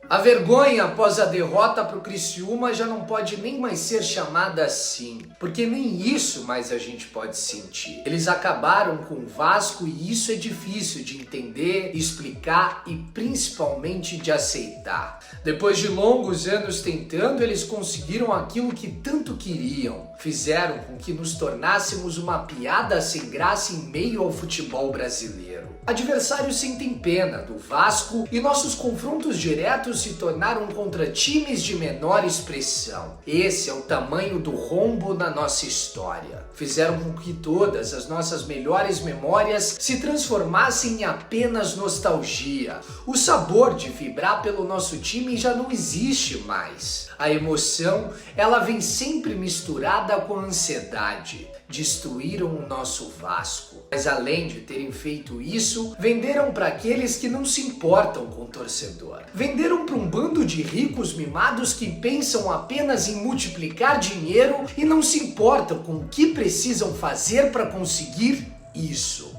A vergonha após a derrota para o Criciúma já não pode nem mais ser chamada assim, porque nem isso mais a gente pode sentir. Eles acabaram com o Vasco e isso é difícil de entender, explicar e principalmente de aceitar. Depois de longos anos tentando, eles conseguiram aquilo que tanto queriam. Fizeram com que nos tornássemos uma piada sem graça em meio ao futebol brasileiro. Adversários sentem pena do Vasco e nossos confrontos diretos se tornaram contra times de menor expressão. Esse é o tamanho do rombo na nossa história. Fizeram com que todas as nossas melhores memórias se transformassem em apenas nostalgia. O sabor de vibrar pelo nosso time já não existe mais. A emoção, ela vem sempre misturada com a ansiedade. Destruíram o nosso Vasco. Mas além de terem feito isso, venderam para aqueles que não se importam com o torcedor. Venderam para um bando de ricos mimados que pensam apenas em multiplicar dinheiro e não se importam com o que precisam fazer para conseguir isso.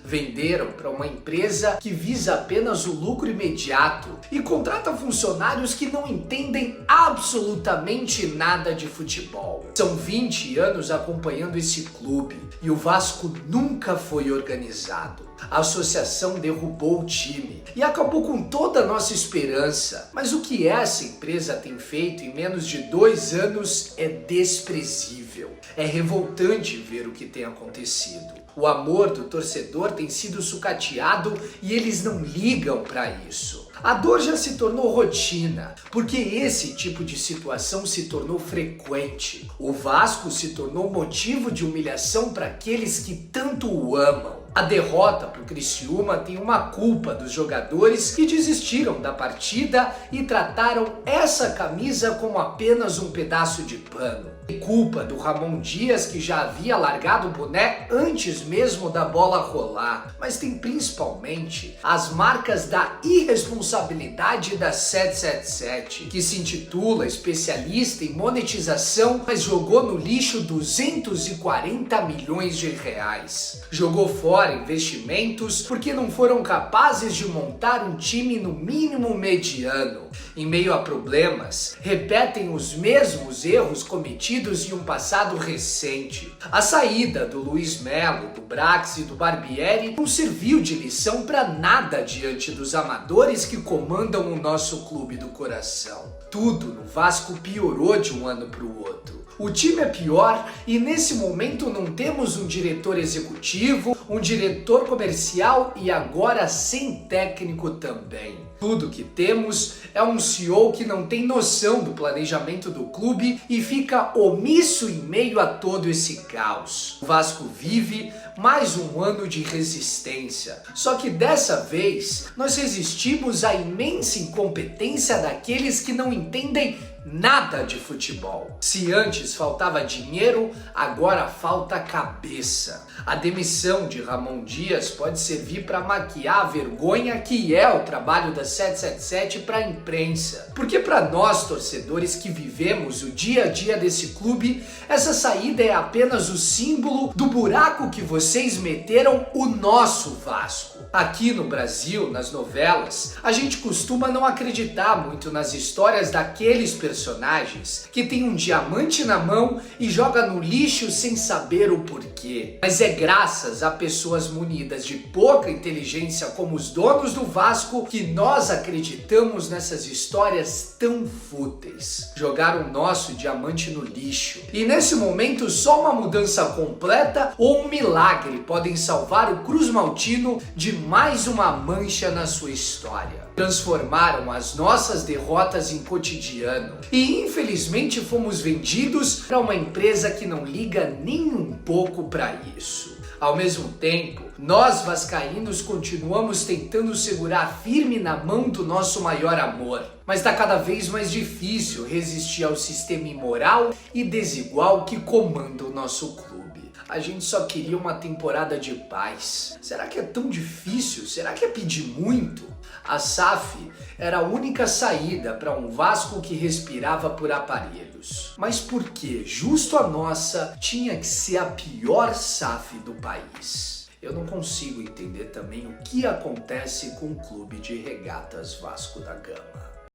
Venderam para uma empresa que visa apenas o lucro imediato e contrata funcionários que não entendem absolutamente nada de futebol. São 20 anos acompanhando esse clube e o Vasco nunca foi organizado. A associação derrubou o time e acabou com toda a nossa esperança. Mas o que essa empresa tem feito em menos de 2 anos é desprezível. É revoltante ver o que tem acontecido. O amor do torcedor tem sido sucateado e eles não ligam para isso. A dor já se tornou rotina, porque esse tipo de situação se tornou frequente. O Vasco se tornou motivo de humilhação para aqueles que tanto o amam. A derrota para o Criciúma tem uma culpa dos jogadores que desistiram da partida e trataram essa camisa como apenas um pedaço de pano. E culpa do Ramon Dias, que já havia largado o boné antes mesmo da bola rolar. Mas tem principalmente as marcas da irresponsabilidade da 777, que se intitula especialista em monetização, mas jogou no lixo 240 milhões de reais. Jogou fora investimentos porque não foram capazes de montar um time no mínimo mediano. Em meio a problemas, repetem os mesmos erros cometidos em um passado recente. A saída do Luiz Melo, do Brax e do Barbieri não serviu de lição para nada diante dos amadores que comandam o nosso clube do coração. Tudo no Vasco piorou de um ano para o outro. O time é pior e nesse momento não temos um diretor executivo, um diretor comercial e agora sem técnico também. Tudo que temos é um CEO que não tem noção do planejamento do clube e fica omisso em meio a todo esse caos. O Vasco vive mais um ano de resistência. Só que dessa vez nós resistimos à imensa incompetência daqueles que não entendem nada de futebol. Se antes faltava dinheiro, agora falta cabeça. A demissão de Ramon Dias pode servir para maquiar a vergonha que é o trabalho da 777 para a imprensa. Porque para nós, torcedores que vivemos o dia a dia desse clube, essa saída é apenas o símbolo do buraco que vocês meteram o nosso Vasco. Aqui no Brasil, nas novelas, a gente costuma não acreditar muito nas histórias daqueles personagens que tem um diamante na mão e joga no lixo sem saber o porquê. Mas é graças a pessoas munidas de pouca inteligência como os donos do Vasco que nós acreditamos nessas histórias tão fúteis. Jogaram o nosso diamante no lixo. E nesse momento só uma mudança completa ou um milagre podem salvar o Cruz Maltino de mais uma mancha na sua história. Transformaram as nossas derrotas em cotidiano e infelizmente fomos vendidos para uma empresa que não liga nem um pouco para isso. Ao mesmo tempo, nós vascaínos continuamos tentando segurar firme na mão do nosso maior amor. Mas está cada vez mais difícil resistir ao sistema imoral e desigual que comanda o nosso clube. A gente só queria uma temporada de paz. Será que é tão difícil? Será que é pedir muito? A SAF era a única saída para um Vasco que respirava por aparelhos. Mas por que justo a nossa tinha que ser a pior SAF do país? Eu não consigo entender também o que acontece com o Clube de Regatas Vasco da Gama.